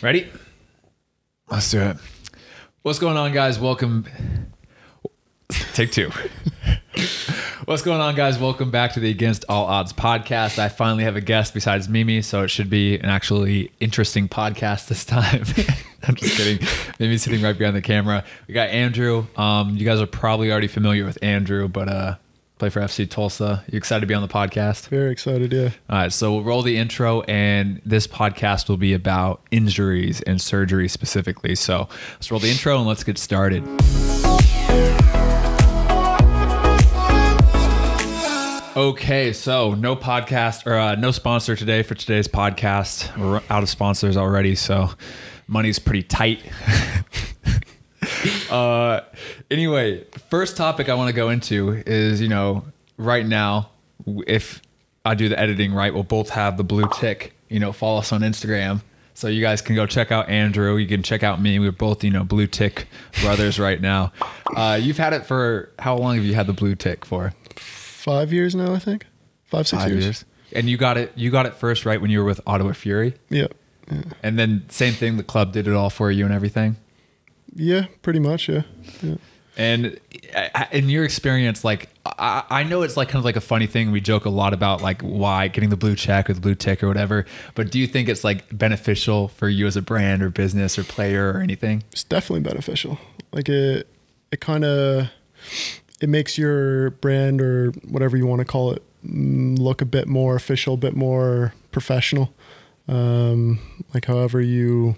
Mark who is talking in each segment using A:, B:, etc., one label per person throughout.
A: Ready? Let's do it. What's going on, guys? Welcome. Take two. What's going on, guys? Welcome back to the Against All Odds podcast. I finally have a guest besides Mimi, so it should be an actually interesting podcast this time. I'm just kidding. Mimi's sitting right behind the camera. We got Andrew. You guys are probably already familiar with Andrew, but play for FC Tulsa. You excited to be on the podcast?
B: Very excited, yeah.
A: All right, so we'll roll the intro, and this podcast will be about injuries and surgery specifically. So let's roll the intro and let's get started. Okay, so no podcast or no sponsor today for today's podcast. We're out of sponsors already, so money's pretty tight. Anyway, first topic I want to go into is, right now, if I do the editing right, we'll both have the blue tick, follow us on Instagram. So you guys can go check out Andrew. You can check out me. We're both, blue tick brothers right now. You've had it for, how long have you had the blue tick for?
B: 5 years now, I think. 5, 6 years.
A: And you got it first, right, when you were with Ottawa Fury?
B: Yeah.
A: And then same thing, the club did it all for you and everything?
B: Yeah, pretty much, yeah.
A: And in your experience, like, I know it's like kind of like a funny thing. We joke a lot about like why getting the blue check or the blue tick or whatever. But do you think it's like beneficial for you as a brand or business or player or anything?
B: It's definitely beneficial. Like it makes your brand or whatever you want to call it look a bit more official, a bit more professional. Like however you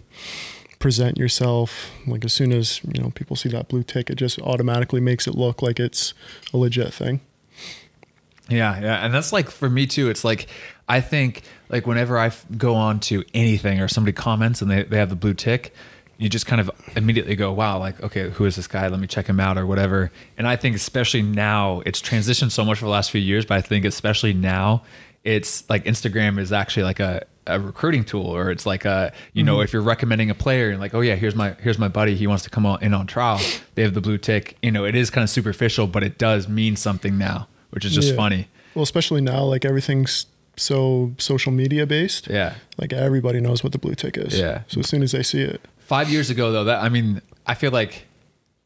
B: present yourself, like as soon as people see that blue tick, it just automatically makes it look like it's a legit thing.
A: Yeah, and that's like for me too. It's like I think like whenever I go on to anything or somebody comments and they have the blue tick, you just kind of immediately go, wow, like, okay, who is this guy? Let me check him out or whatever. And I think especially now, it's transitioned so much for the last few years, but I think especially now, it's like Instagram is actually like a recruiting tool, or it's like a, if you're recommending a player and like, oh yeah, here's my buddy, he wants to come in on trial, they have the blue tick, it is kind of superficial, but it does mean something now, which is just funny. Well,
B: especially now, like everything's so social media based.
A: Yeah.
B: Like everybody knows what the blue tick is.
A: Yeah.
B: So as soon as they see it.
A: 5 years ago though, I feel like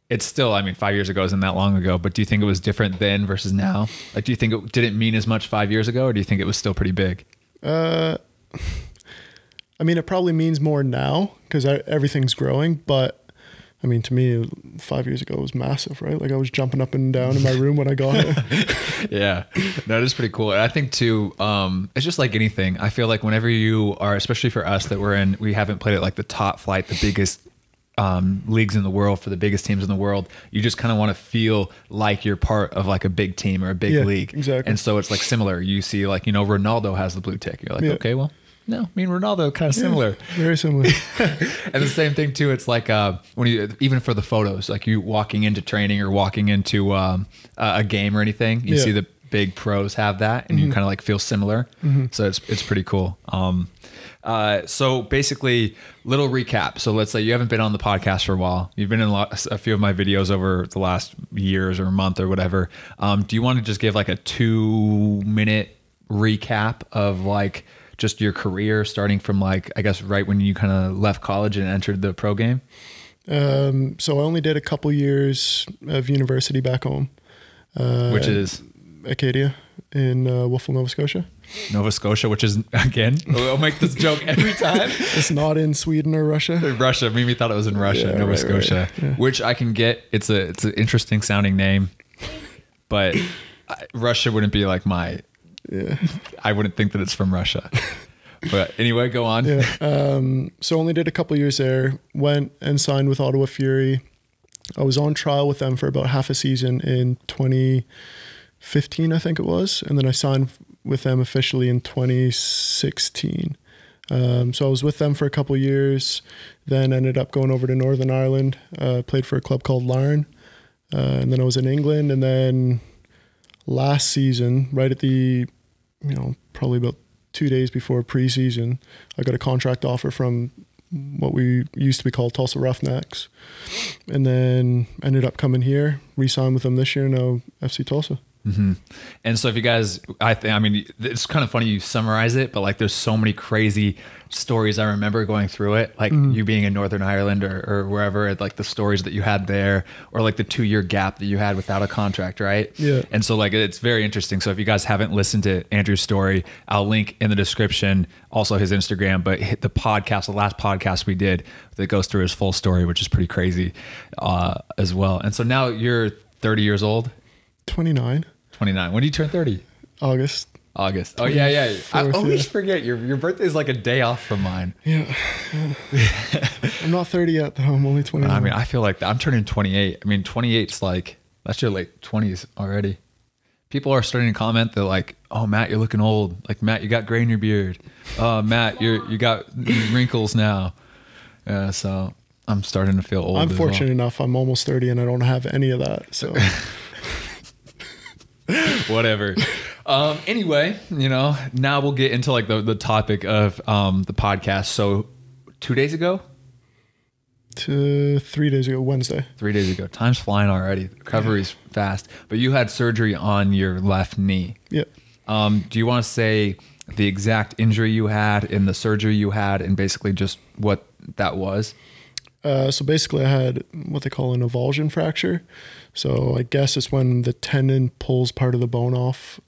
A: it's still, 5 years ago isn't that long ago, but do you think it was different then versus now? Like, do you think it didn't mean as much 5 years ago, or do you think it was still pretty big?
B: It probably means more now because everything's growing, but to me, 5 years ago it was massive, right? Like I was jumping up and down in my room when I got it.
A: Yeah, that is pretty cool. And I think too, it's just like anything. I feel like whenever you are, especially for us that we haven't played at like the top flight, the biggest leagues in the world, for the biggest teams in the world, you just kind of want to feel like you're part of like a big team or a big league.
B: Exactly.
A: And so it's like similar. You see like, Ronaldo has the blue tick. You're like, okay, well, no, me and Ronaldo kind of similar.
B: Very similar.
A: And the same thing too. It's like when even for the photos, like you walking into training or walking into a game or anything, you see the big pros have that, and you kind of like feel similar. So it's pretty cool. So basically, little recap. So let's say you haven't been on the podcast for a while. You've been in a few of my videos over the last years or a month or whatever. Do you want to just give like a 2-minute recap of like just your career starting from like, I guess, right when you kind of left college and entered the pro game?
B: So I only did a couple years of university back home.
A: Which is?
B: Acadia in Wolfville, Nova Scotia.
A: Nova Scotia, which is, again, we'll make this joke every time.
B: It's not in Sweden or Russia.
A: Russia. Mimi thought it was in Russia, Nova Scotia, right. Which I can get. It's an interesting sounding name, but Russia wouldn't be like my...
B: Yeah.
A: I wouldn't think that it's from Russia. But anyway, go on.
B: Yeah. So only did a couple years there. Went and signed with Ottawa Fury. I was on trial with them for about half a season in 2015, I think it was. And then I signed with them officially in 2016. So I was with them for a couple years, then ended up going over to Northern Ireland, played for a club called Larne. And then I was in England, and then last season, right at the, probably about 2 days before preseason, I got a contract offer from what we used to be called Tulsa Roughnecks, and then ended up coming here, re-signed with them this year, now FC Tulsa.
A: And so if you guys, I mean, it's kind of funny you summarize it, but like there's so many crazy stories I remember going through it, like you being in Northern Ireland or wherever, like the stories that you had there, or like the 2-year gap that you had without a contract, right?
B: Yeah.
A: And so like it's very interesting. So if you guys haven't listened to Andrew's story, I'll link in the description, also his Instagram, but hit the podcast, the last podcast we did that goes through his full story, which is pretty crazy as well. And so now you're 30 years old.
B: 29.
A: 29. When do you turn 30?
B: August.
A: Oh yeah. I always forget your birthday is like a day off from mine.
B: Yeah. I'm not 30 yet though. I'm only 29.
A: I mean, I feel like I'm turning 28. I mean, 28's like, that's your late 20s already. People are starting to comment that like, oh, Matt, you're looking old. Like, Matt, you got gray in your beard. Matt, you got wrinkles now. So I'm starting to feel old.
B: I'm fortunate enough. I'm almost 30 and I don't have any of that. So
A: whatever. Anyway, now we'll get into like the topic of the podcast. So 2 days ago?
B: 3 days ago, Wednesday.
A: 3 days ago. Time's flying already. Recovery's fast. But you had surgery on your left knee.
B: Yep.
A: Do you want to say the exact injury you had and the surgery you had and basically just what that was?
B: So basically I had what they call an avulsion fracture. So I guess it's when the tendon pulls part of the bone off,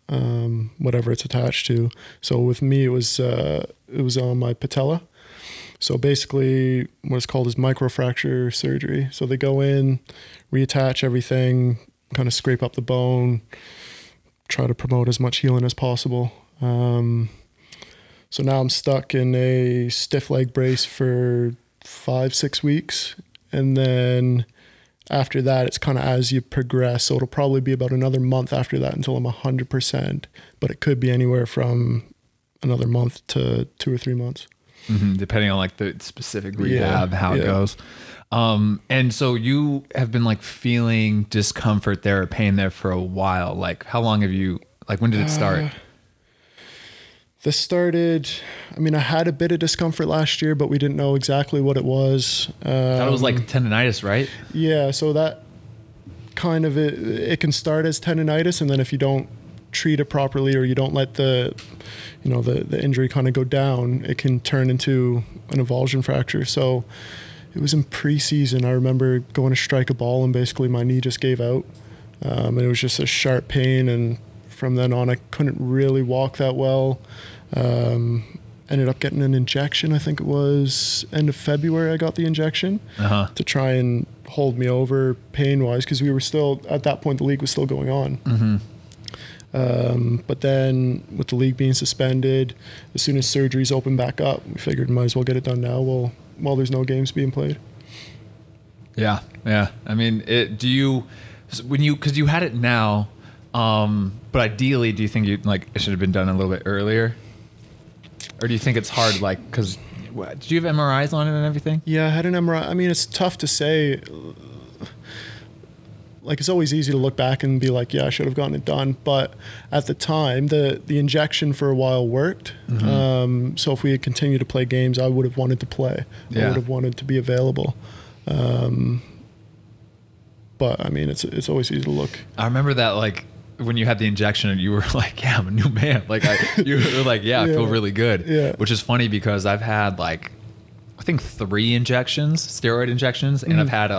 B: whatever it's attached to. So with me, it was on my patella. So basically what's called is microfracture surgery. So they go in, reattach everything, kind of scrape up the bone, try to promote as much healing as possible. So now I'm stuck in a stiff leg brace for 5-6 weeks. And then after that, it's kind of as you progress. So it'll probably be about another month after that until I'm 100%. But it could be anywhere from another month to 2 or 3 months.
A: Depending on like the specific rehab, how it goes. And so you have been like feeling discomfort there or pain there for a while. Like how long have you, like when did it start?
B: This started, I mean, I had a bit of discomfort last year, but we didn't know exactly what it was.
A: I thought it was like tendonitis, right?
B: Yeah. So that kind of, it can start as tendonitis. And then if you don't treat it properly or you don't let the injury kind of go down, it can turn into an avulsion fracture. So it was in preseason. I remember going to strike a ball and basically my knee just gave out. And it was just a sharp pain. And from then on, I couldn't really walk that well. Ended up getting an injection. I think it was end of February I got the injection to try and hold me over pain-wise because we were still, at that point, the league was still going on. But then with the league being suspended, as soon as surgeries opened back up, we figured might as well get it done now while there's no games being played. Yeah.
A: I mean, because you had it now, but ideally, do you think it should have been done a little bit earlier? Or do you think it's hard, because did you have MRIs on it and everything?
B: Yeah, I had an MRI. I mean, it's tough to say. Like, it's always easy to look back and be like, yeah, I should have gotten it done. But at the time, the injection for a while worked. So if we had continued to play games, I would have wanted to play. I would have wanted to be available. But, I mean, it's always easy to look.
A: I remember that, when you had the injection and you were like, yeah, I'm a new man. You were like, yeah, I feel really good. Yeah. Which is funny because I've had I think 3 injections, steroid injections, and I've had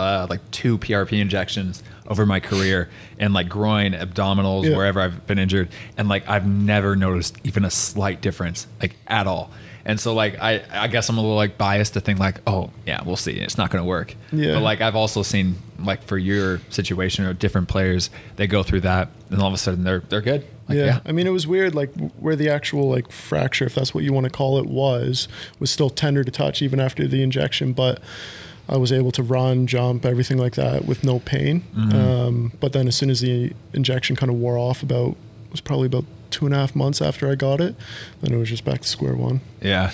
A: 2 PRP injections over my career, and groin, abdominals, wherever I've been injured. And I've never noticed even a slight difference, at all. And so I guess I'm a little biased to think oh yeah, we'll see, it's not going to work. Yeah. But I've also seen for your situation or different players, they go through that and all of a sudden they're good.
B: Yeah. I mean, it was weird, where the actual fracture, if that's what you want to call it, was still tender to touch even after the injection, but I was able to run, jump, everything like that with no pain. But then as soon as the injection kind of wore off, it was probably about 2.5 months after I got it, then it was just back to square one.
A: Yeah.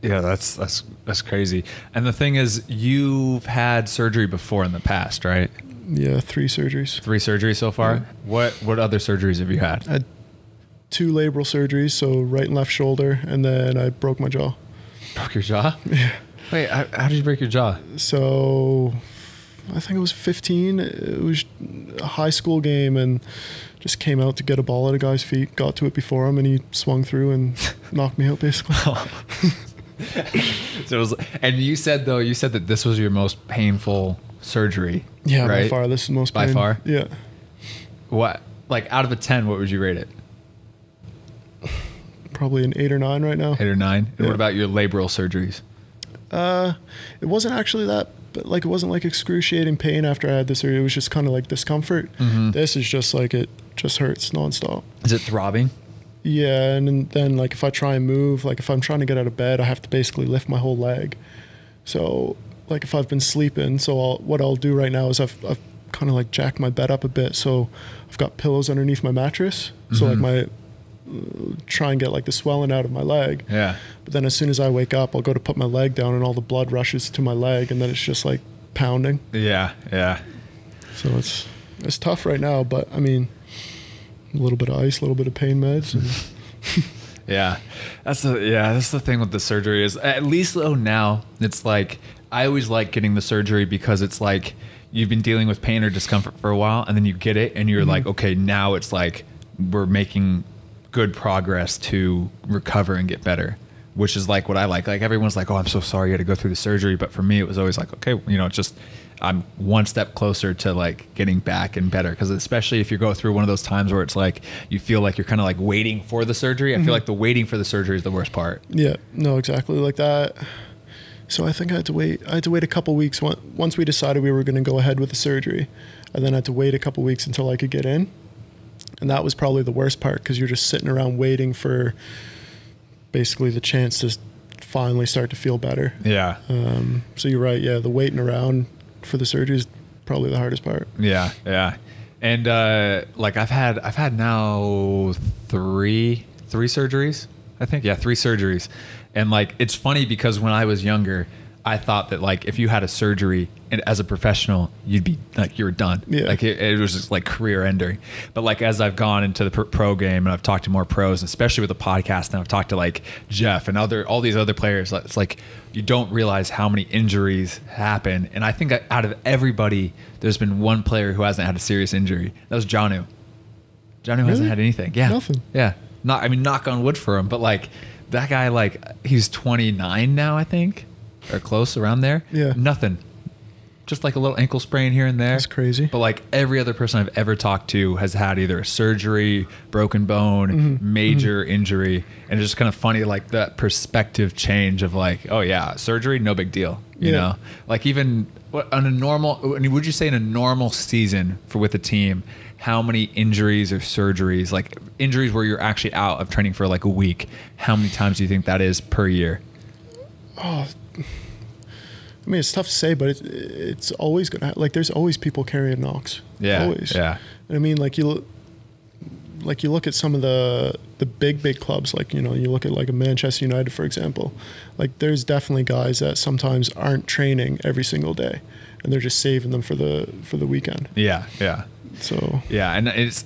A: That's crazy. And the thing is, you've had surgery before in the past, right?
B: Yeah, 3 surgeries.
A: 3 surgeries so far? Yeah. What other surgeries have you had?
B: I had 2 labral surgeries, so right and left shoulder, and then I broke my jaw.
A: Broke your jaw?
B: Yeah.
A: Wait, how did you break your jaw?
B: So I think it was 15. It was a high school game, and just came out to get a ball at a guy's feet, got to it before him, and he swung through and knocked me out basically.
A: So it was, and you said that this was your most painful surgery.
B: Yeah,
A: right?
B: by far. This is the most
A: by
B: pain.
A: far.
B: Yeah.
A: What, like out of a 10, what would you rate it?
B: Probably an 8 or 9 right now.
A: 8 or 9. And
B: Yeah.
A: what about your labral surgeries?
B: It wasn't actually that, but like it wasn't like excruciating pain after I had this surgery. It was just kind of like discomfort. This is just like it just hurts nonstop.
A: Is it throbbing?
B: Yeah, and then like if I try and move, like if I'm trying to get out of bed, I have to basically lift my whole leg. So like if I've been sleeping, what I'll do right now is I've kind of like jacked my bed up a bit, so I've got pillows underneath my mattress. So like my try and get like the swelling out of my leg.
A: Yeah.
B: But then as soon as I wake up, I'll go to put my leg down and all the blood rushes to my leg, and then it's just like pounding.
A: Yeah, yeah.
B: So it's tough right now, but I mean, a little bit of ice, a little bit of pain meds. And
A: Yeah. That's the thing with the surgery is, at least though now, it's like, I always like getting the surgery because it's like you've been dealing with pain or discomfort for a while, and then you get it and you're like, okay, now it's like we're making good progress to recover and get better, which is like what I like. Like everyone's like, oh, I'm so sorry you had to go through the surgery. But for me, it was always like, okay, it's just, I'm one step closer to like getting back and better. Cause especially if you go through one of those times where it's like, you feel like you're kind of like waiting for the surgery. I feel like the waiting for the surgery is the worst part.
B: Yeah, no, exactly like that. So I think I had to wait a couple weeks once we decided we were going to go ahead with the surgery. I then had to wait a couple weeks until I could get in. And that was probably the worst part, because you're just sitting around waiting for basically the chance to finally start to feel better.
A: Yeah.
B: So you're right. Yeah, the waiting around for the surgery is probably the hardest part.
A: Yeah, yeah. And like I've had now three surgeries, I think. Yeah, 3 surgeries. And like it's funny because when I was younger, I thought that like if you had a surgery and as a professional, you'd be like, you were done.
B: Yeah.
A: Like it was just like career ending. But like as I've gone into the pro game and I've talked to more pros, especially with the podcast, and I've talked to like Jeff and all these other players, it's like you don't realize how many injuries happen. And I think out of everybody, there's been one player who hasn't had a serious injury. That was Janu. Janu hasn't had anything. Yeah.
B: Nothing.
A: Yeah. Knock on wood for him. But like that guy, like he's 29 now, I think. Or close around there.
B: Yeah.
A: Nothing. Just like a little ankle sprain here and there.
B: That's crazy.
A: But like every other person I've ever talked to has had either a surgery, broken bone, major injury. And it's just kind of funny, like that perspective change of like, oh yeah, surgery, no big deal. You know, like even on a normal, would you say in a normal season with a team, how many injuries or surgeries, like injuries where you're actually out of training for like a week, how many times do you think that is per year?
B: Oh, I mean, it's tough to say, but it's always gonna like. There's always people carrying knocks.
A: Yeah,
B: always.
A: Yeah.
B: And I mean, like you look at some of the big clubs. Like you look at like a Manchester United, for example. Like there's definitely guys that sometimes aren't training every single day, and they're just saving them for the weekend.
A: Yeah, yeah.
B: So
A: yeah, and it's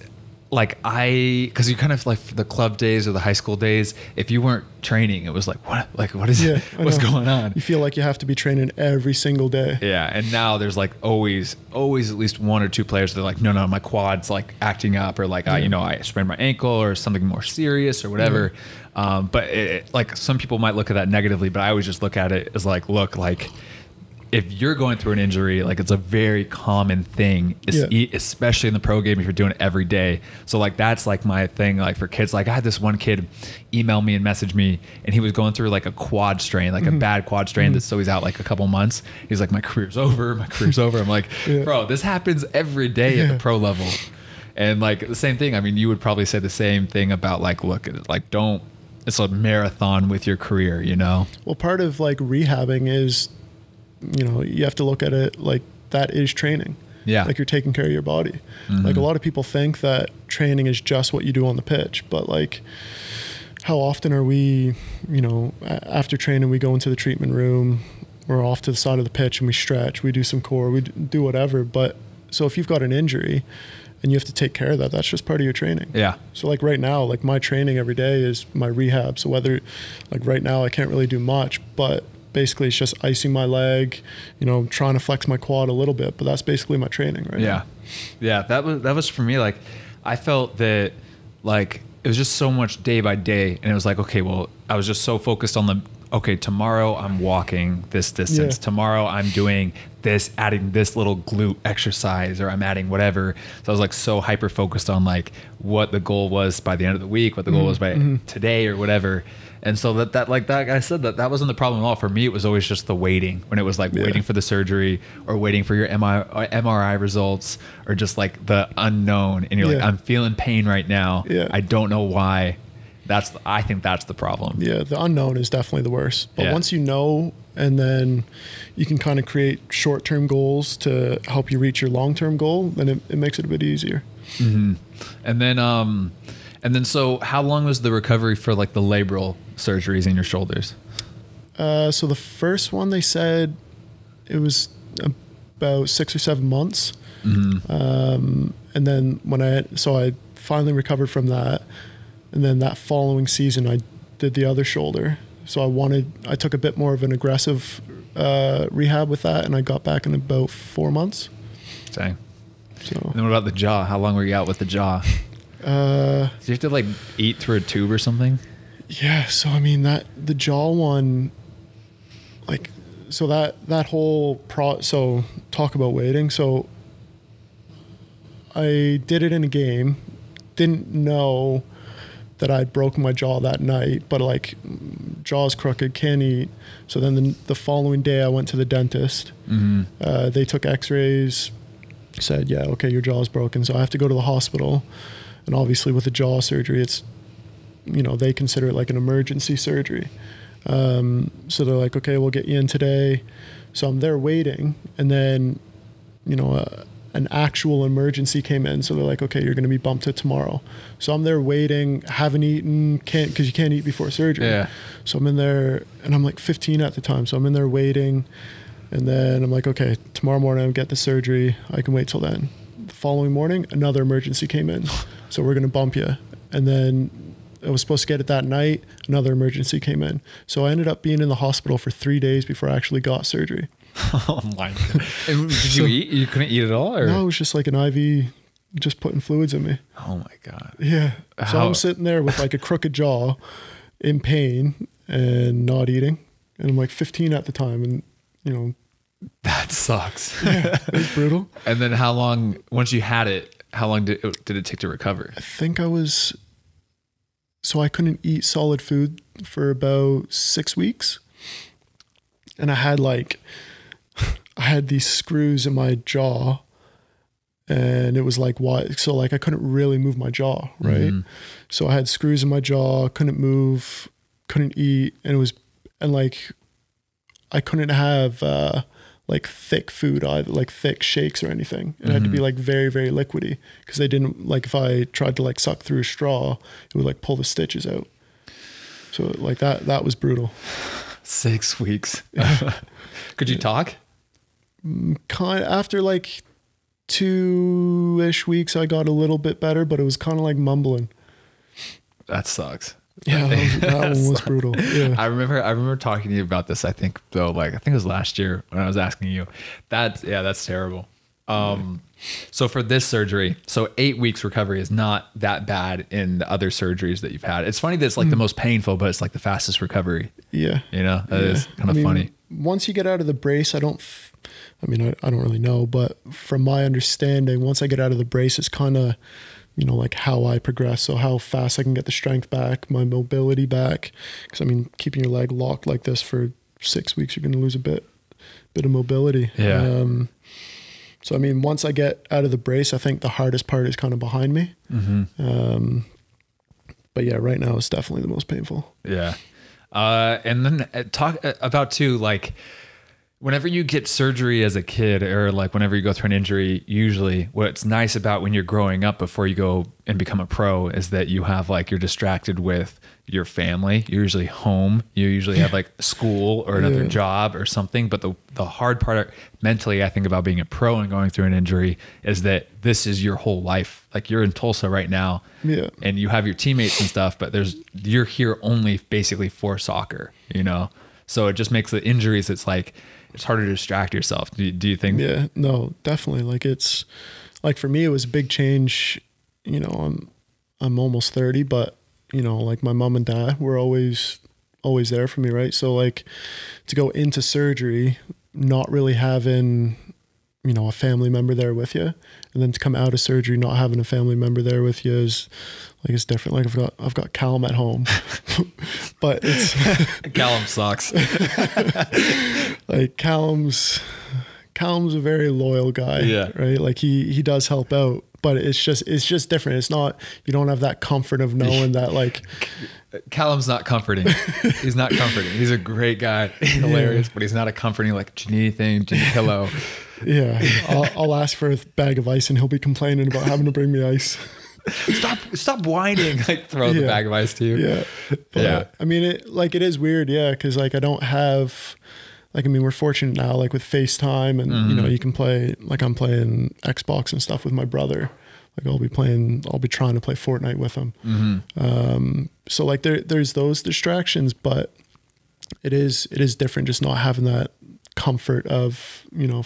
A: like because you kind of like the club days or the high school days, if you weren't training, it was like what is it? What's going on?
B: You feel like you have to be training every single day.
A: Yeah, and now there's like always at least 1 or 2 players that are like, no, my quad's like acting up, or like I sprained my ankle or something more serious or whatever. But like some people might look at that negatively, but I always just look at it as like, look, like if you're going through an injury, like it's a very common thing, especially in the pro game if you're doing it every day. So like that's like my thing, like for kids. Like I had this one kid email me and message me, and he was going through like a quad strain, like a bad quad strain. So he's out like a couple months. He's like, my career's over. I'm like, bro, this happens every day at the pro level. And like the same thing. I mean, you would probably say the same thing about like, look, like it's a marathon with your career,
B: Well, part of like rehabbing is, you have to look at it like that is training. Yeah. Like you're taking care of your body. Like a lot of people think that training is just what you do on the pitch, but like how often are we, after training, we go into the treatment room, we're off to the side of the pitch and we stretch, we do some core, we do whatever. But so if you've got an injury and you have to take care of that, that's just part of your training.
A: Yeah.
B: So like right now, like my training every day is my rehab. So whether like right now I can't really do much, but basically it's just icing my leg, you know, trying to flex my quad a little bit, but that's basically my training right now.
A: Yeah. That was for me. Like, I felt that like it was just so much day by day, and it was like, okay, well, I was just so focused on okay, tomorrow I'm walking this distance. Tomorrow I'm doing this, adding this little glute exercise, or I'm adding whatever. So I was like so hyper focused on like what the goal was by the end of the week, what the goal was by today or whatever. And so that like that guy said, that wasn't the problem at all. For me, it was always just the waiting, when it was like waiting for the surgery or waiting for your MRI results, or just like the unknown. And you're like, I'm feeling pain right now. I don't know why. I think that's the problem. Yeah,
B: the unknown is definitely the worst. But once you know, and then you can kind of create short-term goals to help you reach your long-term goal, then it makes it a bit easier.
A: And then so how long was the recovery for like the labral surgeries in your shoulders?
B: So the first one, they said it was about 6 or 7 months. And then I finally recovered from that. And then that following season, I did the other shoulder. So I took a bit more of an aggressive rehab with that, and I got back in about 4 months.
A: Dang. So. And then what about the jaw? How long were you out with the jaw? Do you have to like eat through a tube or something?
B: Yeah. So I mean the jaw one, like, so that whole so talk about waiting. So I did it in a game, didn't know that I'd broken my jaw that night, but like jaw's crooked, can't eat. So then the following day I went to the dentist. They took x-rays, said, yeah, okay, your jaw's broken. So I have to go to the hospital. And obviously with the jaw surgery, it's, you know, they consider it like an emergency surgery. So they're like, okay, we'll get you in today. So I'm there waiting. And then, you know, an actual emergency came in. So they're like, okay, you're going to be bumped to tomorrow. So I'm there waiting, haven't eaten, because you can't eat before surgery. Yeah. So I'm in there, and I'm like 15 at the time. So I'm in there waiting. And then I'm like, okay, tomorrow morning I'll get the surgery. I can wait till then. The following morning, another emergency came in. So we're going to bump you. And then I was supposed to get it that night. Another emergency came in. So I ended up being in the hospital for 3 days before I actually got surgery.
A: Oh my God. And did you eat? You couldn't eat at all? Or?
B: No, it was just like an IV just putting fluids in me.
A: Oh my God.
B: Yeah. So I'm sitting there with like a crooked jaw in pain and not eating. And I'm like 15 at the time. And, you know.
A: That sucks.
B: Yeah, it was brutal.
A: And then how long, once you had it, how long did it take to recover?
B: I think I couldn't eat solid food for about 6 weeks. And I had these screws in my jaw, and it was like, why? So like I couldn't really move my jaw, right? So I had screws in my jaw, couldn't move, couldn't eat. And like, I couldn't have, like thick food either, like thick shakes or anything. It had to be like very, very liquidy, because they didn't, like if I tried to like suck through a straw, it would like pull the stitches out. So like that was brutal.
A: 6 weeks. Could you talk?
B: After like 2-ish weeks, I got a little bit better, but it was kind of like mumbling.
A: That sucks.
B: Yeah, that one was brutal. Yeah.
A: I remember talking to you about this. I think it was last year when I was asking you. That's terrible. So for this surgery, 8 weeks recovery is not that bad in the other surgeries that you've had. It's funny that it's like the most painful, but it's like the fastest recovery.
B: Yeah.
A: You know, that is kind of funny.
B: Once you get out of the brace, I don't really know, but from my understanding, once I get out of the brace, it's kind of, you know, like how I progress. So how fast I can get the strength back, my mobility back. Because I mean, keeping your leg locked like this for 6 weeks, you're going to lose a bit of mobility.
A: Yeah.
B: So I mean, once I get out of the brace, I think the hardest part is kind of behind me. But yeah, right now it's definitely the most painful.
A: Yeah. And then talk about too, like, whenever you get surgery as a kid, or like whenever you go through an injury, usually what's nice about when you're growing up before you go and become a pro is that you have like, you're distracted with your family. You're usually home. You usually have like school or another job or something. But the hard part mentally, I think, about being a pro and going through an injury is that this is your whole life. Like, you're in Tulsa right now, and you have your teammates and stuff, but you're here only basically for soccer, you know? So it just makes the injuries, it's like, it's harder to distract yourself. Do you think?
B: Yeah, no, definitely. Like it's like, for me, it was a big change. You know, I'm almost 30, but you know, like my mom and dad were always there for me. Right. So like to go into surgery, not really having, you know, a family member there with you, and then to come out of surgery, not having a family member there with you is like, it's different. Like I've got Callum at home, but it's
A: Callum sucks.
B: Like Callum's a very loyal guy. Yeah. Right. Like he does help out, but it's just different. It's not, you don't have that comfort of knowing that like
A: Callum's not comforting. He's not comforting. He's a great guy, hilarious, but he's not a comforting, like, do you need anything? Do you need a pillow?
B: Yeah. I'll ask for a bag of ice and he'll be complaining about having to bring me ice.
A: Stop whining. Like throw the bag of ice to you.
B: Yeah. But, I mean, it is weird. Yeah. Cause like I don't have, like, I mean, we're fortunate now, like with FaceTime and, you know, you can play, like I'm playing Xbox and stuff with my brother. Like I'll be trying to play Fortnite with him. So like there's those distractions, but it is different just not having that comfort of, you know,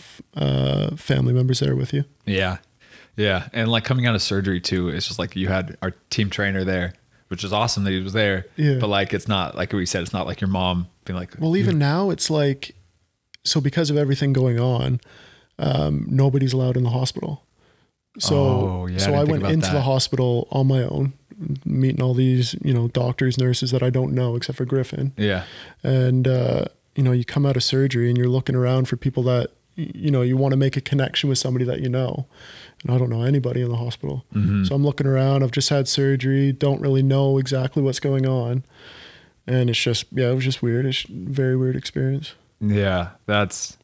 B: family members there with you.
A: Yeah. Yeah. And like coming out of surgery too, it's just like you had our team trainer there, which is awesome that he was there. Yeah. But like, it's not like we said, it's not like your mom being like,
B: well, even now it's like, so because of everything going on, nobody's allowed in the hospital. So, so I went into the hospital on my own, meeting all these, you know, doctors, nurses that I don't know except for Griffin.
A: Yeah.
B: And, you know, you come out of surgery and you're looking around for people that, you know, you want to make a connection with somebody that you know. And I don't know anybody in the hospital. So I'm looking around. I've just had surgery. Don't really know exactly what's going on. And it's just, it was just weird. It's a very weird experience.
A: Yeah. That's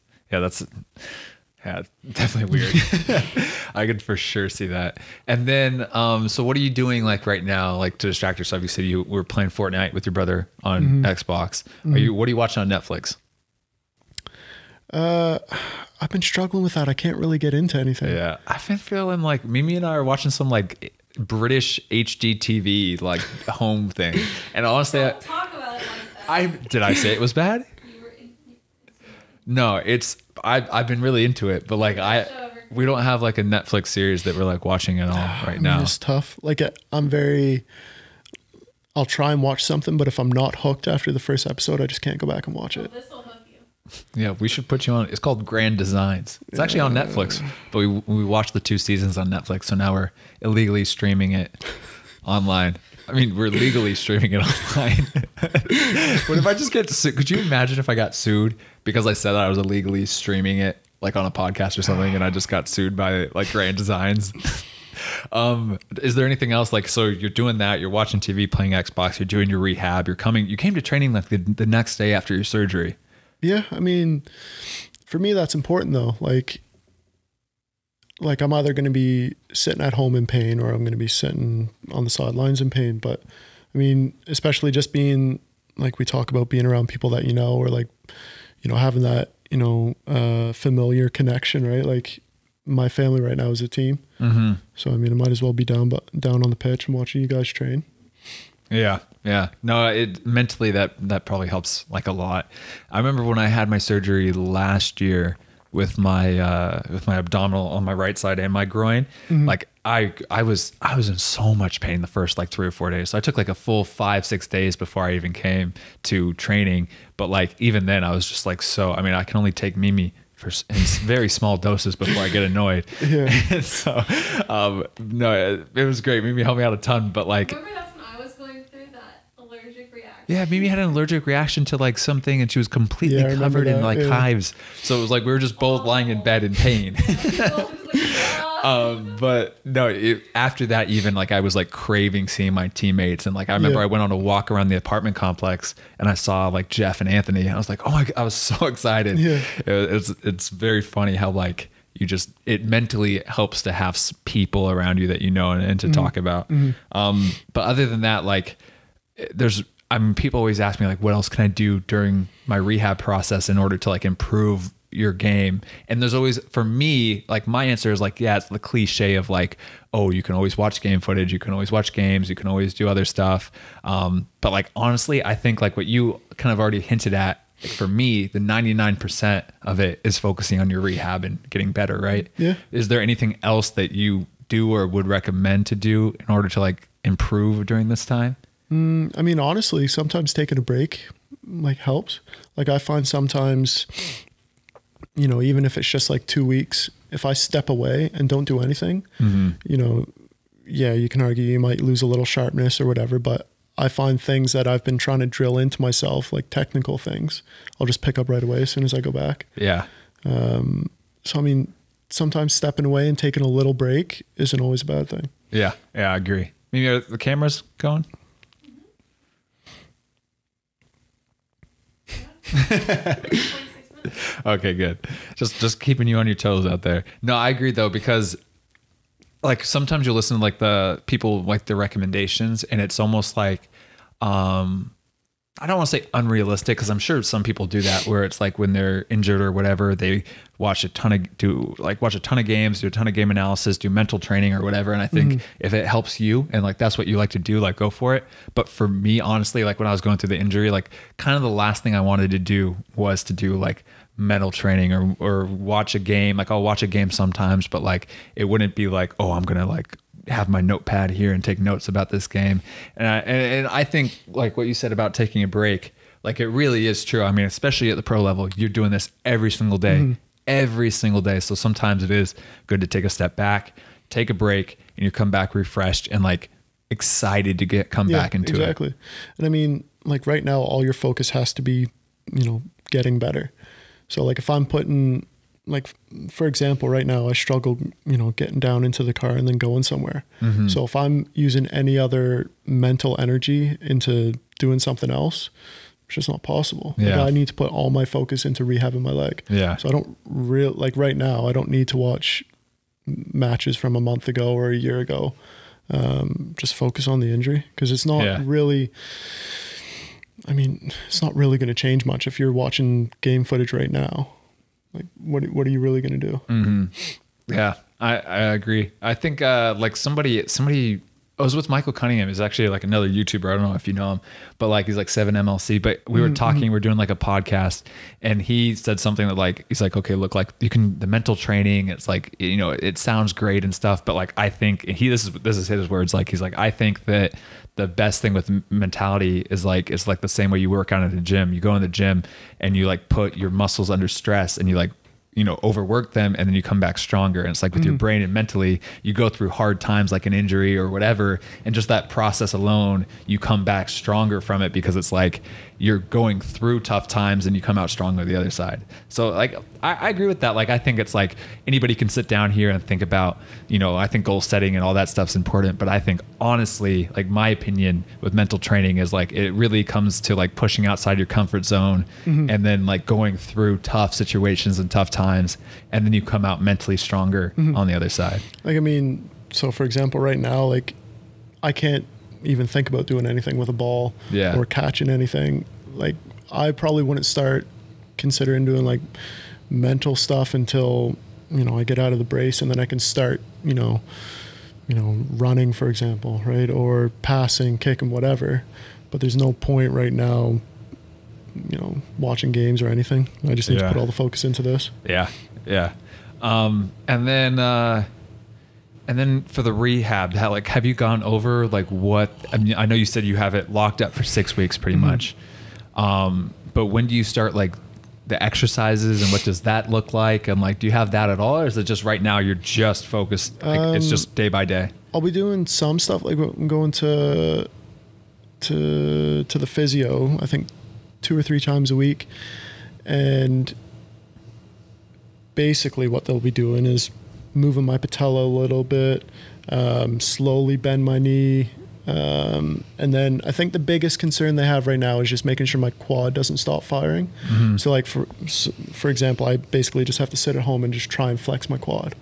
A: definitely weird. I could for sure see that. And then, so what are you doing like right now, like to distract yourself? You said you were playing Fortnite with your brother on Xbox. What are you watching on Netflix?
B: I've been struggling with that. I can't really get into anything.
A: Yeah. I've been feeling like Mimi and I are watching some like British HGTV, like home thing. And honestly,
C: Don't talk about it like that.
A: did I say it was bad? No, I've been really into it, but like we don't have like a Netflix series that we're like watching at all right now.
B: It's tough. Like I'll try and watch something, but if I'm not hooked after the first episode, I just can't go back and watch it.
C: This will hook you.
A: Yeah, we should put you on. It's called Grand Designs. It's actually on Netflix, but we watched the 2 seasons on Netflix, so now we're illegally streaming it online. I mean, we're legally streaming it online. What if I just get sued? Could you imagine if I got sued because I said that I was illegally streaming it like on a podcast or something and I just got sued by like Grand Designs? Is there anything else? Like, so you're doing that, you're watching TV, playing Xbox, you're doing your rehab, you came to training like the next day after your surgery.
B: Yeah. I mean, for me, that's important though. Like I'm either going to be sitting at home in pain or I'm going to be sitting on the sidelines in pain. But I mean, especially just being like, we talk about being around people that, you know, or like, you know, having that, you know, familiar connection, right? Like my family right now is a team. So, I mean, I might as well be down on the pitch and watching you guys train.
A: Yeah. Yeah. No, mentally that probably helps like a lot. I remember when I had my surgery last year, with my abdominal on my right side and my groin, like I was in so much pain the first like 3 or 4 days. So I took like a full 5-6 days before I even came to training. But like even then I was just like, I mean, I can only take Mimi in very small doses before I get annoyed. Yeah. And so no, it was great. Mimi helped me out a ton. But like,
C: remember that's when I was going through that allergic reaction.
A: Yeah, Mimi had an allergic reaction to like something and she was completely covered in like hives. So it was like we were just both lying in bed in pain. But no, after that, even like I was like craving seeing my teammates. And like I remember I went on a walk around the apartment complex and I saw like Jeff and Anthony. And I was like, oh my God, I was so excited. Yeah. It's very funny how like it mentally helps to have people around you that you know and to talk about. But other than that, like people always ask me like, what else can I do during my rehab process in order to like improve your game? And there's always, for me, like my answer is like, yeah, it's the cliche of like, oh, you can always watch game footage, you can always watch games, you can always do other stuff. But like, honestly, I think like what you kind of already hinted at for me, the 99% of it is focusing on your rehab and getting better, right?
B: Yeah.
A: Is there anything else that you do or would recommend to do in order to like improve during this time?
B: I mean, honestly, sometimes taking a break like helps. Like I find sometimes, you know, even if it's just like 2 weeks, if I step away and don't do anything, you know, yeah, you can argue you might lose a little sharpness or whatever, but I find things that I've been trying to drill into myself, like technical things, I'll just pick up right away as soon as I go back.
A: Yeah.
B: So, I mean, sometimes stepping away and taking a little break isn't always a bad thing.
A: Yeah. Yeah, I agree. Maybe are the cameras going? Okay, good. Just keeping you on your toes out there. No, I agree though, because like sometimes you listen to like the people like the recommendations and it's almost like I don't want to say unrealistic because I'm sure some people do that where it's like when they're injured or whatever, they watch a ton of games, do a ton of game analysis, do mental training or whatever. And I think if it helps you and like that's what you like to do, like go for it. But for me, honestly, like when I was going through the injury, like kind of the last thing I wanted to do was to do like mental training or watch a game. Like I'll watch a game sometimes, but like it wouldn't be like, oh, I'm gonna like have my notepad here and take notes about this game. And I think like what you said about taking a break, like it really is true. I mean, especially at the pro level, you're doing this every single day, every single day. So sometimes it is good to take a step back, take a break, and you come back refreshed and like excited to come back into it.
B: Exactly. And I mean, like right now, all your focus has to be, you know, getting better. So like if I'm putting, like, for example, right now I struggle, you know, getting down into the car and then going somewhere. So if I'm using any other mental energy into doing something else, it's just not possible.
A: Yeah.
B: Like I need to put all my focus into rehabbing my leg.
A: Yeah.
B: So I don't like right now, I don't need to watch matches from a month ago or a year ago. Just focus on the injury because it's not really, I mean, it's not really going to change much if you're watching game footage right now. Like, what are you really going to do?
A: Yeah, I agree. I think like somebody I was with Michael Cunningham. He's actually like another YouTuber. I don't know if you know him, but like he's like 7MLC. But we were talking, we're doing like a podcast, and he said something that like he's like, okay, look, like you can the mental training. It's like, you know, it sounds great and stuff, but like I think this is his words. Like he's like, I think that the best thing with mentality is like it's like the same way you work out at the gym. You go in the gym and you like put your muscles under stress and you like, you know, overwork them and then you come back stronger. And it's like with your brain and mentally, you go through hard times like an injury or whatever. And just that process alone, you come back stronger from it because it's like you're going through tough times and you come out stronger the other side. So like, I agree with that. Like, I think it's like anybody can sit down here and think about, you know, I think goal setting and all that stuff's important. But I think honestly, like my opinion with mental training is like, it really comes to like pushing outside your comfort zone and then like going through tough situations and tough times. And then you come out mentally stronger on the other side.
B: Like, I mean, so for example, right now, like I can't even think about doing anything with a ball or catching anything. Like I probably wouldn't start considering doing like mental stuff until, you know, I get out of the brace and then I can start, you know, running, for example, right? Or passing, kicking, whatever. But there's no point right now, you know, watching games or anything. I just need to put all the focus into this.
A: Yeah. Yeah. And then for the rehab, have you gone over like what, I mean, I know you said you have it locked up for 6 weeks pretty much. But when do you start like the exercises and what does that look like? And like, do you have that at all? Or is it just right now you're just focused? Like, it's just day by day.
B: I'll be doing some stuff. Like I'm going to the physio, I think 2 or 3 times a week. And basically what they'll be doing is moving my patella a little bit, slowly bend my knee. And then I think the biggest concern they have right now is just making sure my quad doesn't stop firing. So like for example, I basically just have to sit at home and just try and flex my quad.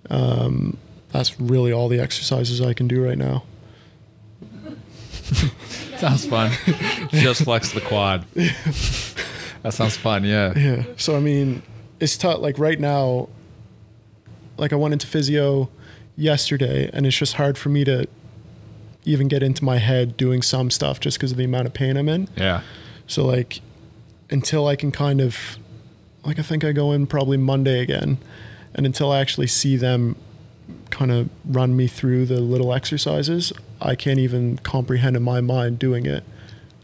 B: That's really all the exercises I can do right now.
A: Sounds fun. Just flex the quad. That sounds fun. Yeah.
B: Yeah. So, I mean, it's tough. Like right now, like I went into physio yesterday and it's just hard for me to even get into my head doing some stuff just because of the amount of pain I'm in.
A: Yeah.
B: So like, until I can kind of, like, I think I go in probably Monday again, and until I actually see them kind of run me through the little exercises, I can't even comprehend in my mind doing it,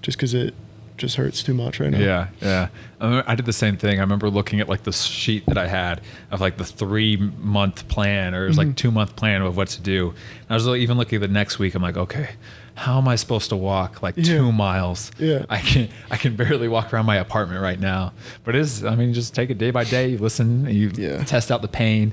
B: just because it just hurts too much right now.
A: Yeah. I did the same thing. I remember looking at like the sheet that I had of like the 3-month plan, or it was like 2-month plan of what to do. And I was even looking at the next week. I'm like, okay, how am I supposed to walk like 2 miles?
B: Yeah.
A: I can barely walk around my apartment right now. But just take it day by day. You listen, you test out the pain.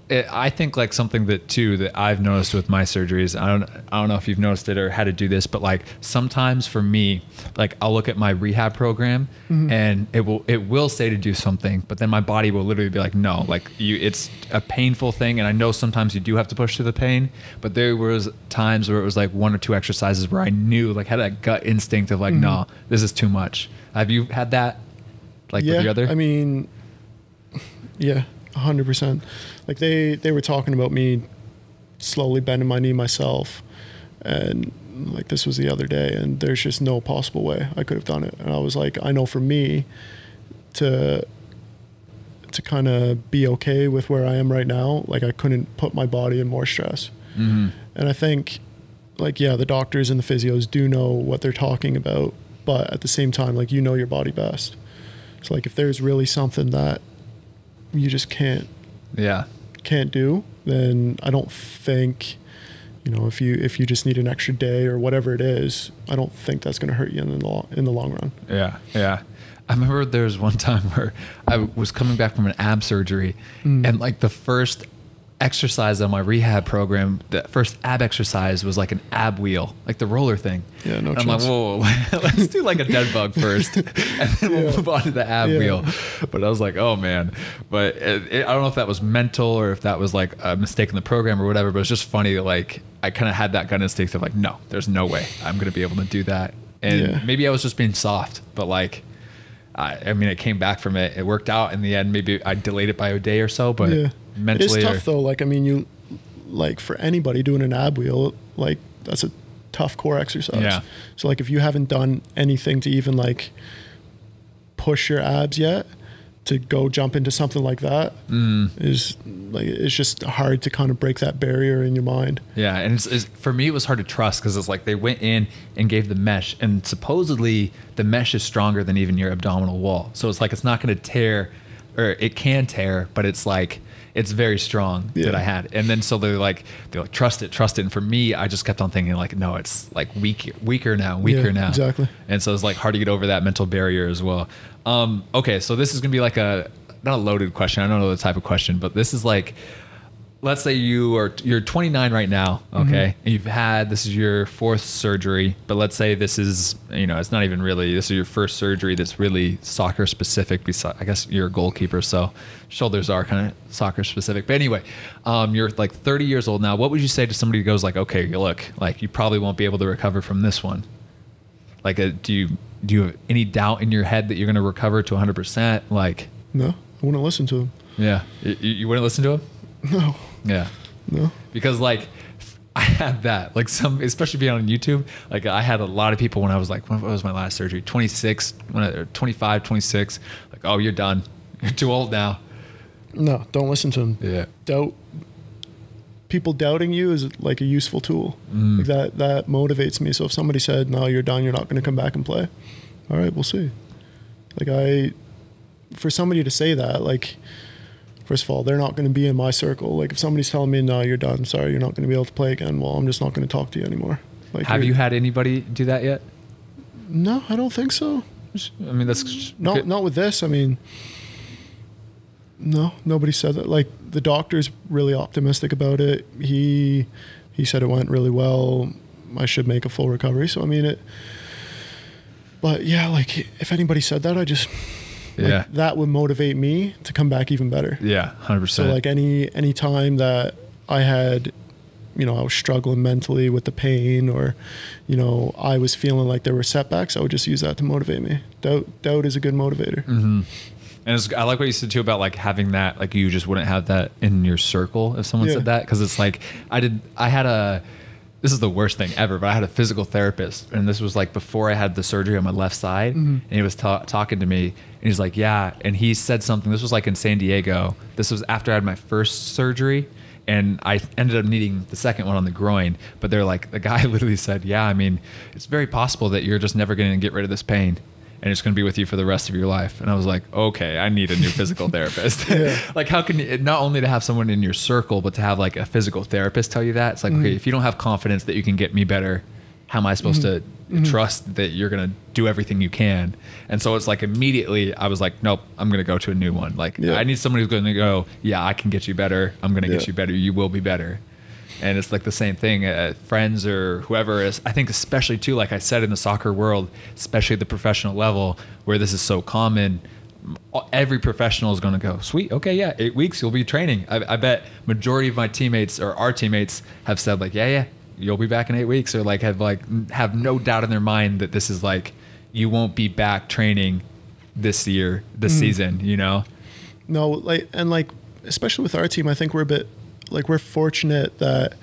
A: I think like something that I've noticed with my surgeries, I don't know if you've noticed it or how to do this, but like sometimes for me, like I'll look at my rehab program and it will say to do something, but then my body will literally be like, no, like it's a painful thing. And I know sometimes you do have to push through the pain, but there was times where it was like 1 or 2 exercises where I knew, like, had that gut instinct of like, no, this is too much. Have you had that? Like with the other?
B: I mean, yeah, 100%. Like they were talking about me slowly bending my knee myself, and like this was the other day, and there's just no possible way I could have done it. And I was like, I know for me to kind of be okay with where I am right now, like I couldn't put my body in more stress. And I think like, yeah, the doctors and the physios do know what they're talking about, but at the same time, like, you know your body best. So like if there's really something that you just can't do, then I don't think, if you just need an extra day or whatever it is, I don't think that's going to hurt you in the long run.
A: Yeah. I remember there was one time where I was coming back from an ab surgery, and like the first exercise on my rehab program, the first ab exercise was like an ab wheel, like the roller thing.
B: Yeah, no
A: and
B: chance.
A: I'm like, whoa, let's do like a dead bug first, and then we'll move on to the ab wheel. But I was like, oh man. But I don't know if that was mental or if that was like a mistake in the program or whatever, but it's just funny that like I kind of had that gut instinct of like, no, there's no way I'm going to be able to do that. And maybe I was just being soft, but like, I mean, it came back from it. It worked out in the end. Maybe I delayed it by a day or so, but mentally,
B: it's tough though. Like, I mean, for anybody doing an ab wheel, like that's a tough core exercise.
A: Yeah.
B: So like if you haven't done anything to even like push your abs yet, to go jump into something like that is like, it's just hard to kind of break that barrier in your mind.
A: Yeah. And for me, it was hard to trust because it's like they went in and gave the mesh, and supposedly the mesh is stronger than even your abdominal wall. So it's like, it's not going to tear, or it can tear, but it's like, it's very strong that I had. And then so they're like, trust it. And for me, I just kept on thinking like, no, it's like weaker now.
B: Exactly.
A: And so it's like hard to get over that mental barrier as well. Okay. So this is going to be like not a loaded question. I don't know the type of question, but this is like, let's say you're 29 right now. Okay. And this is your 4th surgery, but let's say this is, it's not even really, this is your first surgery that's really soccer specific. Besides, I guess you're a goalkeeper, so shoulders are kind of soccer specific. But anyway, you're like 30 years old now. What would you say to somebody who goes like, okay, look, like you probably won't be able to recover from this one? Like, do you have any doubt in your head that you're going to recover to 100%? Like,
B: no, I wouldn't listen to him.
A: Yeah. You wouldn't listen to him?
B: No.
A: Yeah.
B: No.
A: Because like I had that, like especially being on YouTube, like I had a lot of people when I was like, what was my last surgery? 26, 25, 26, like, oh, you're done. You're too old now.
B: No, don't listen to them.
A: Yeah.
B: People doubting you is like a useful tool. Like that motivates me. So if somebody said, no, you're done, you're not going to come back and play. All right, we'll see. Like for somebody to say that, like, first of all, they're not going to be in my circle. Like if somebody's telling me, no, you're done, sorry, you're not going to be able to play again, well, I'm just not going to talk to you anymore. Like,
A: have you had anybody do that yet?
B: No, I don't think so.
A: I mean, that's
B: not with this. I mean, no, nobody said that. Like the doctor's really optimistic about it. He said it went really well. I should make a full recovery. So I mean but yeah, like if anybody said that, I just, like, that would motivate me to come back even better.
A: Yeah, 100%.
B: So like any time that I had, I was struggling mentally with the pain, or, I was feeling like there were setbacks, I would just use that to motivate me. Doubt is a good motivator.
A: Mm-hmm. And I like what you said too about like having that, like you just wouldn't have that in your circle if someone said that. Cause it's like, this this is the worst thing ever, but I had a physical therapist, and this was like before I had the surgery on my left side, and he was talking to me, and he's like, yeah, and he said something, this was like in San Diego, this was after I had my first surgery, and I ended up needing the second one on the groin, but they're like, the guy literally said, yeah, I mean, it's very possible that you're just never going to get rid of this pain, and it's going to be with you for the rest of your life. And I was like, okay, I need a new physical therapist. Like, how can you, not only to have someone in your circle, but to have like a physical therapist tell you that? It's like, okay, if you don't have confidence that you can get me better, how am I supposed to trust that you're going to do everything you can? And so it's like immediately I was like, nope, I'm going to go to a new one. Like, I need someone who's going to go, yeah, I can get you better. I'm going to get you better. You will be better. And it's like the same thing, friends or whoever is, I think especially too, like I said, in the soccer world, especially at the professional level where this is so common, every professional is going to go, sweet, okay, yeah, 8 weeks, you'll be training. I bet majority of my teammates or our teammates have said like, yeah, you'll be back in 8 weeks, or like have no doubt in their mind that this is like, you won't be back training this year, this season, you know?
B: No, like, and like, especially with our team, I think we're a bit, like, we're fortunate that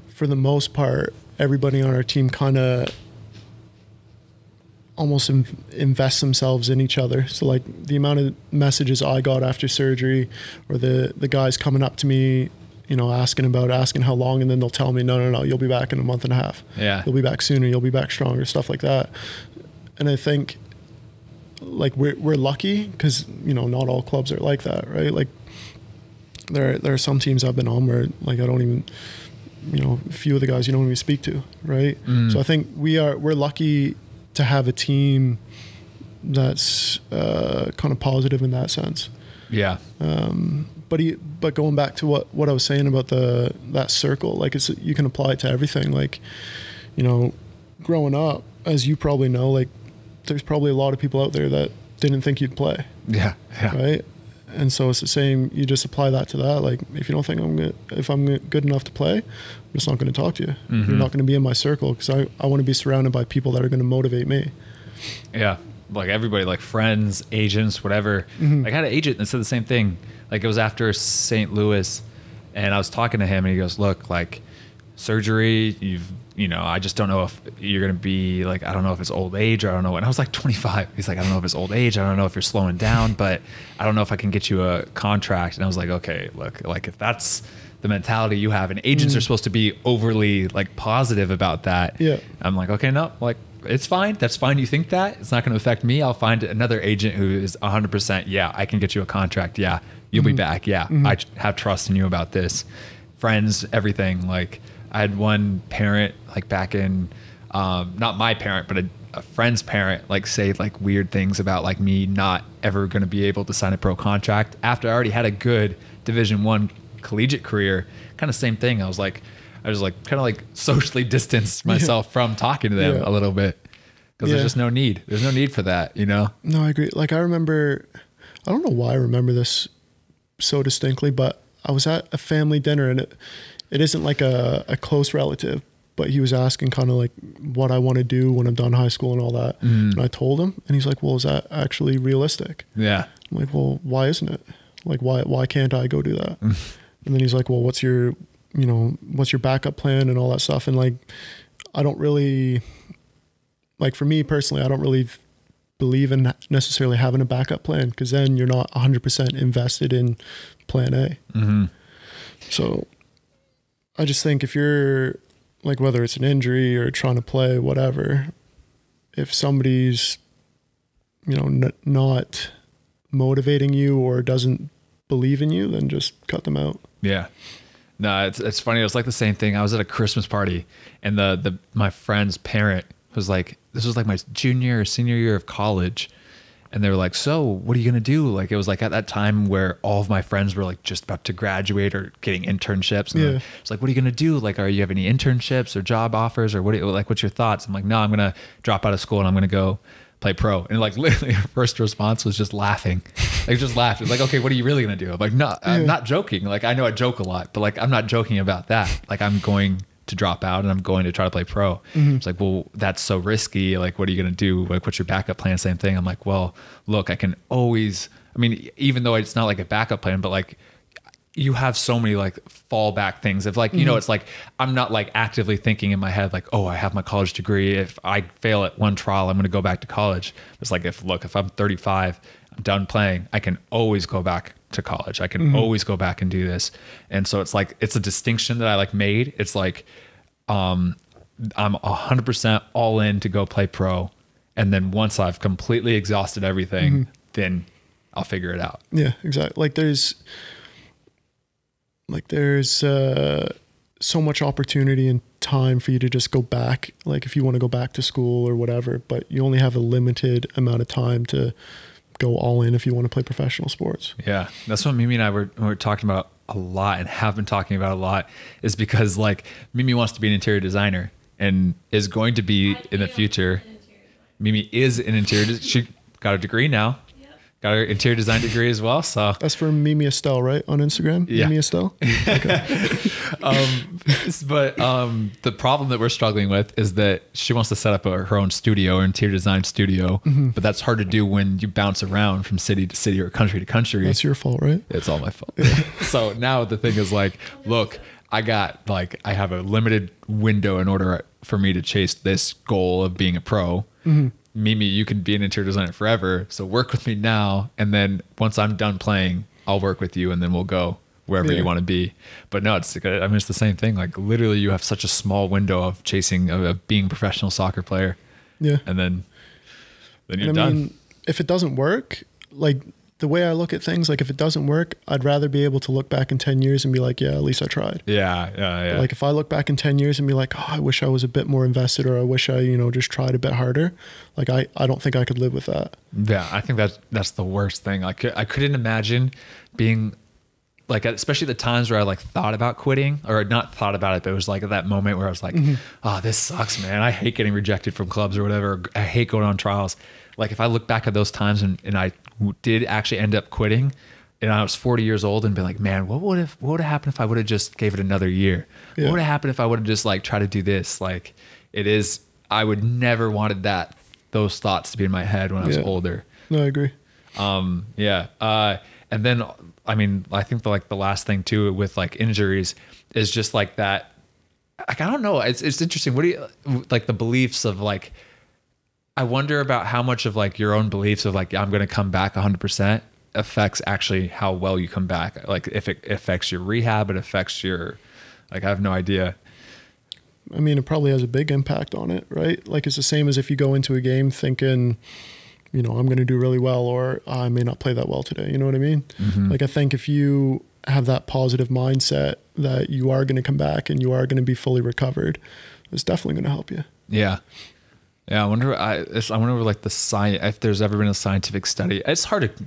B: for the most part, everybody on our team kind of almost invest themselves in each other. So like the amount of messages I got after surgery, or the guys coming up to me, you know, asking how long, and then they'll tell me, no, you'll be back in a month and a half. Yeah. You'll be back sooner, you'll be back stronger, stuff like that. And I think like we're lucky because, you know, not all clubs are like that, right? Like there are some teams I've been on where like I don't even, you know, a few of the guys you don't even speak to, right? So I think we're lucky to have a team that's kind of positive in that sense. Yeah. But going back to what I was saying about that circle, like you can apply it to everything. Like, you know, growing up, as you probably know, like there's probably a lot of people out there that didn't think you'd play. Yeah. Right. And so it's the same. You just apply that to that. Like, if you don't think if I'm good enough to play, I'm just not going to talk to you. You're not going to be in my circle because I want to be surrounded by people that are going to motivate me. Yeah. Like everybody, like friends, agents, whatever. Like I had an agent that said the same thing. Like it was after St. Louis, and I was talking to him, and he goes, "Look, like surgery, you know, I just don't know if you're going to be like, I don't know if it's old age or I don't know." And I was like 25. He's like, "I don't know if it's old age. I don't know if you're slowing down, but I don't know if I can get you a contract." And I was like, okay, look, like if that's the mentality you have, and agents are supposed to be overly like positive about that. Yeah. I'm like, okay, no, like it's fine. That's fine. You think that it's not going to affect me. I'll find another agent who is 100%. Yeah, I can get you a contract. Yeah. You'll be back. Yeah. I have trust in you about this. Friends, everything. Like I had one parent like back in, not my parent, but a friend's parent, like say like weird things about like me not ever going to be able to sign a pro contract after I already had a good Division I collegiate career. Kind of same thing. I was like kind of like socially distanced myself from talking to them a little bit because there's just no need. There's no need for that, you know? No, I agree. Like I remember, I don't know why I remember this so distinctly, but I was at a family dinner, and it isn't like a close relative, but he was asking kind of like what I want to do when I'm done high school and all that. And I told him, and he's like, "Well, is that actually realistic?" Yeah. I'm like, "Well, why isn't it? Like, why can't I go do that?" And then he's like, "Well, what's your backup plan and all that stuff?" And like, I don't really, like for me personally, I don't really believe in necessarily having a backup plan because then you're not 100% invested in plan A. So I just think if you're like, whether it's an injury or trying to play, whatever, if somebody's, you know, not motivating you or doesn't believe in you, then just cut them out. Yeah. No, it's funny. It was like the same thing. I was at a Christmas party, and my friend's parent was like, this was like my junior or senior year of college. And they were like, "So what are you going to do?" Like, it was like at that time where all of my friends were like just about to graduate or getting internships. And it's like, "What are you going to do? Like, you have any internships or job offers or what's your thoughts?" I'm like, "No, I'm going to drop out of school and I'm going to go play pro." And like literally her first response was just laughing. Like just laughed. It's like, "Okay, what are you really going to do?" I'm like, "No, I'm not joking." Like, I know I joke a lot, but like, I'm not joking about that. Like, I'm going to drop out and I'm going to try to play pro. It's like, "Well, that's so risky. Like, what are you going to do? Like, what's your backup plan?" Same thing. I'm like, "Well, look, I can always," I mean, even though it's not like a backup plan, but like
A: you have so many like fallback things of like, you know, it's like, I'm not like actively thinking in my head, like, oh, I have my college degree. If I fail at one trial, I'm going to go back to college. It's like, if I'm 35, I'm done playing, I can always go back to college. I can always go back and do this. And so it's like, it's a distinction that I like made. It's like, I'm 100% all in to go play pro. And then once I've completely exhausted everything, then I'll figure it out.
B: Yeah, exactly. There's so much opportunity and time for you to just go back. Like if you want to go back to school or whatever, but you only have a limited amount of time to go all in if you want to play professional sports.
A: Yeah. That's what Mimi and I were talking about a lot and have been talking about a lot, is because like Mimi wants to be an interior designer and is going to be in the future. Mimi is an interior. She got a degree now. Got her interior design degree as well. So
B: that's for Mimi Estelle, right? On Instagram?
A: Yeah.
B: Mimi Estelle? Okay.
A: But the problem that we're struggling with is that she wants to set up her own studio, or interior design studio. But that's hard to do when you bounce around from city to city or country to country.
B: That's your fault, right?
A: It's all my fault. Yeah. So now the thing is like, look, I have a limited window in order for me to chase this goal of being a pro. Mimi, you can be an interior designer forever. So work with me now. And then once I'm done playing, I'll work with you and then we'll go wherever you want to be. But no, it's the same thing. Like literally you have such a small window of chasing, of being a professional soccer player. Yeah. And then you're done. I mean,
B: if it doesn't work, like the way I look at things, like if it doesn't work, I'd rather be able to look back in 10 years and be like, yeah, at least I tried.
A: Yeah.
B: Like if I look back in 10 years and be like, oh, I wish I was a bit more invested, or I wish I, just tried a bit harder. Like I don't think I could live with that.
A: Yeah. I think that's the worst thing. Like I couldn't imagine being like, especially the times where I like thought about quitting, or not thought about it, but it was like at that moment where I was like, oh, this sucks, man. I hate getting rejected from clubs or whatever. I hate going on trials. Like if I look back at those times and I did actually end up quitting and I was 40 years old and be like, man, what would have happened if I would have just gave it another year? Yeah. What would have happened if I would have just like tried to do this? Like I would never wanted those thoughts to be in my head when I was older.
B: No, I agree.
A: And then, I mean, I think the last thing too with like injuries is just like that. Like, I don't know. It's interesting. What do you like the beliefs of like, I wonder about how much of like your own beliefs of like, I'm going to come back 100% affects actually how well you come back. Like if it affects your rehab, it affects your, like, I have no idea.
B: I mean, it probably has a big impact on it, right? Like it's the same as if you go into a game thinking, I'm going to do really well, or I may not play that well today. You know what I mean? Like I think if you have that positive mindset that you are going to come back and you are going to be fully recovered, it's definitely going to help you.
A: Yeah. Yeah, I wonder like the science, if there's ever been a scientific study. It's hard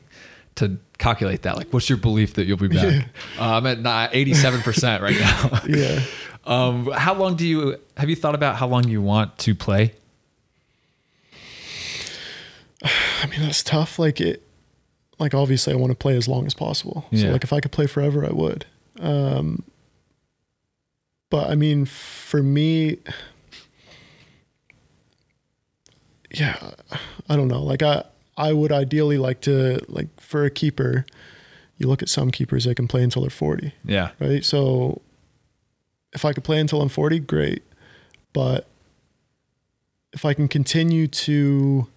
A: to calculate that. Like, what's your belief that you'll be back? I'm at 87% right now.
B: Yeah.
A: How long have you thought about how long you want to play?
B: I mean, that's tough. Like obviously I want to play as long as possible. So like if I could play forever, I would. But I mean, for me, yeah, I don't know. Like I would ideally like to, like for a keeper, you look at some keepers, they can play until they're 40.
A: Yeah.
B: Right. So if I could play until I'm 40, great. But if I can continue to,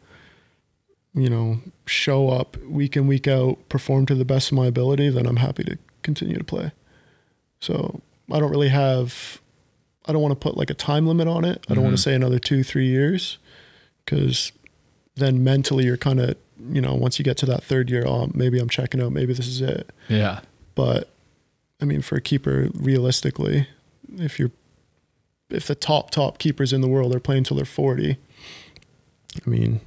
B: show up week in, week out, perform to the best of my ability, then I'm happy to continue to play. So I don't want to put like a time limit on it. I don't want to say another 2-3 years. Because then mentally you're kind of, once you get to that third year, oh, maybe I'm checking out, maybe this is it.
A: Yeah.
B: But I mean, for a keeper, realistically, if the top keepers in the world are playing till they're 40, I mean,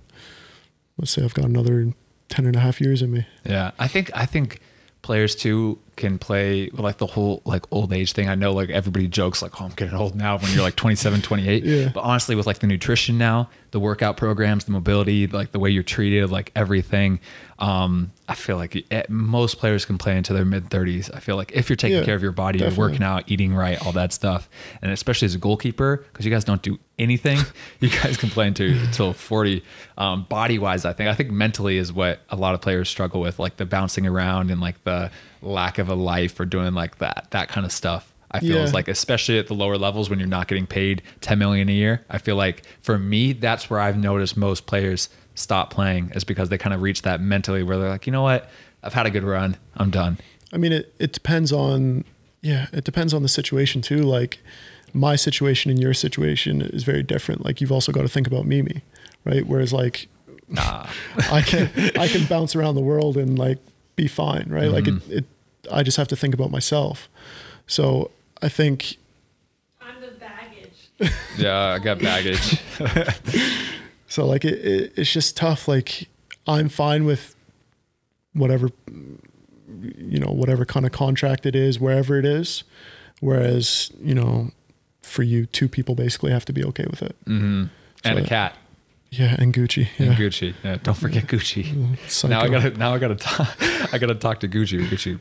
B: let's say I've got another 10 and a half years in me.
A: Yeah. I think players too can play like the whole like old age thing. I know like everybody jokes like, oh, I'm getting old now when you're like 27, 28.
B: Yeah.
A: But honestly, with like the nutrition now, the workout programs, the mobility, like the way you're treated, like everything, I feel like most players can play into their mid 30s. I feel like if you're taking care of your body, definitely. You're working out, eating right, all that stuff. And especially as a goalkeeper, because you guys don't do anything, you guys can play until 40. Body wise, I think mentally is what a lot of players struggle with, like the bouncing around and like the lack of of a life or doing like that kind of stuff. I feel is like, especially at the lower levels when you're not getting paid 10 million a year. I feel like for me, that's where I've noticed most players stop playing, is because they kind of reach that mentally where they're like, you know what, I've had a good run, I'm done.
B: I mean, it depends on, it depends on the situation too. Like my situation and your situation is very different. Like you've also got to think about Mimi, right? Whereas like, I can bounce around the world and like be fine, right? Mm-hmm. Like I just have to think about myself. So I think
C: I'm the baggage.
A: Yeah, I got baggage.
B: So like it's just tough. Like I'm fine with whatever, whatever kind of contract it is, wherever it is. Whereas, for you, two people basically have to be okay with it.
A: Mm-hmm. And a cat.
B: Yeah, and Gucci. Yeah.
A: And Gucci. Yeah, don't forget Gucci. Now I gotta talk to Gucci. Gucci,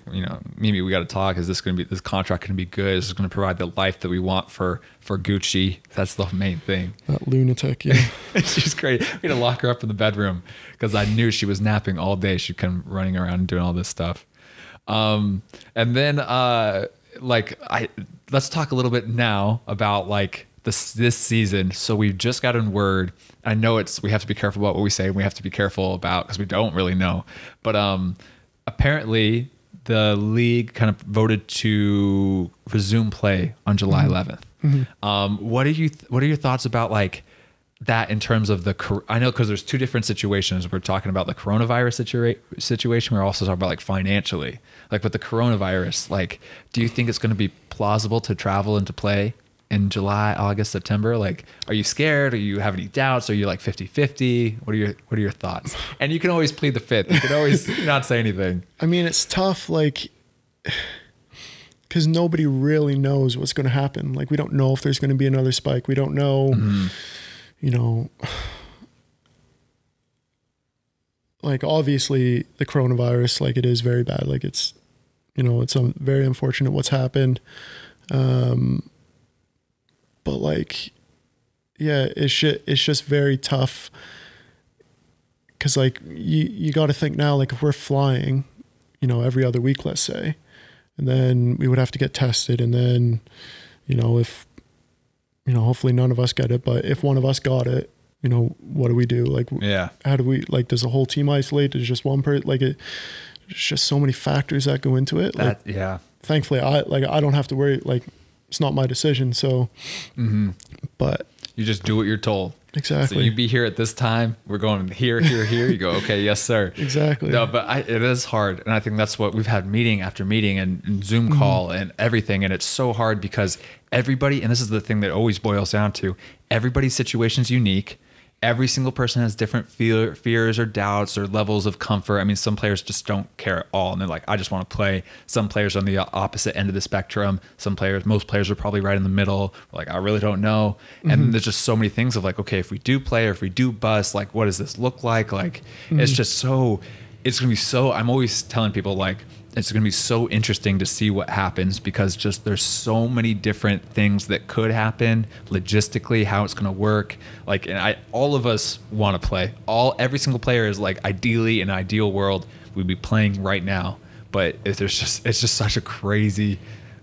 A: Mimi, we gotta talk. Is this contract gonna be good? Is this gonna provide the life that we want for Gucci? That's the main thing.
B: That lunatic, yeah.
A: She's great. We had to lock her up in the bedroom because I knew she was napping all day. She'd come running around and doing all this stuff. And then let's talk a little bit now about like this season. So we've just gotten word. I know we have to be careful about what we say. We have to be careful about, because we don't really know. But apparently the league kind of voted to resume play on July 11th. Mm-hmm. What are your thoughts about like that in terms of I know, because there's two different situations. We're talking about the coronavirus situation. We're also talking about like financially, like with the coronavirus, like, do you think it's going to be plausible to travel and to play in July, August, September? Like, are you scared? Or you have any doubts? Are you like 50-50? What are your thoughts? And you can always plead the fifth. You can always not say anything. I
B: mean, it's tough, like, because nobody really knows what's going to happen. Like, we don't know if there's going to be another spike. We don't know, like, obviously the coronavirus, like, it is very bad. Like, it's, it's very unfortunate what's happened. But like, yeah, it's just very tough. Cause like you got to think now, like if we're flying, every other week, let's say, and then we would have to get tested. And then, if, hopefully none of us get it, but if one of us got it, what do we do? Like, how do we, like, does the whole team isolate? Does just one person, like there's just so many factors that go into it. Thankfully I don't have to worry. Like, it's not my decision. So, but
A: you just do what you're told.
B: Exactly.
A: So you be here at this time. We're going here. You go, okay, yes, sir.
B: Exactly.
A: No, but it is hard. And I think that's what we've had meeting after meeting and Zoom call and everything. And it's so hard because everybody, and this is the thing that always boils down to, everybody's situation is unique. Every single person has different fears or doubts or levels of comfort. I mean, some players just don't care at all. And they're like, I just want to play. Some players are on the opposite end of the spectrum. Most players are probably right in the middle. Like, I really don't know. And there's just so many things of like, okay, if we do play or if we do bust, like, what does this look like? Like, it's just it's going to be so, I'm always telling people like, it's going to be so interesting to see what happens, because just there's so many different things that could happen logistically, how it's going to work. Like, and all of us want to play. Every single player is like, ideally, in an ideal world, we'd be playing right now. But it's just such a crazy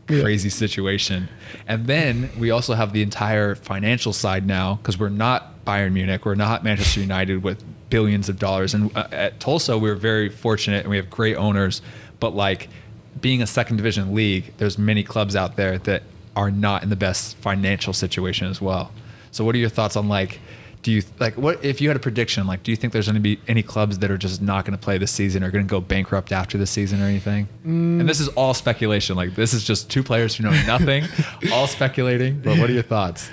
A: situation. And then we also have the entire financial side now, because we're not Bayern Munich, we're not Manchester United with billions of dollars. And at Tulsa, we're very fortunate and we have great owners. But like, being a second division league, there's many clubs out there that are not in the best financial situation as well. So what are your thoughts on like, what if you had a prediction, like, do you think there's going to be any clubs that are just not going to play this season or going to go bankrupt after the season or anything? And this is all speculation. Like, this is just two players who know nothing, all speculating. But what are your thoughts?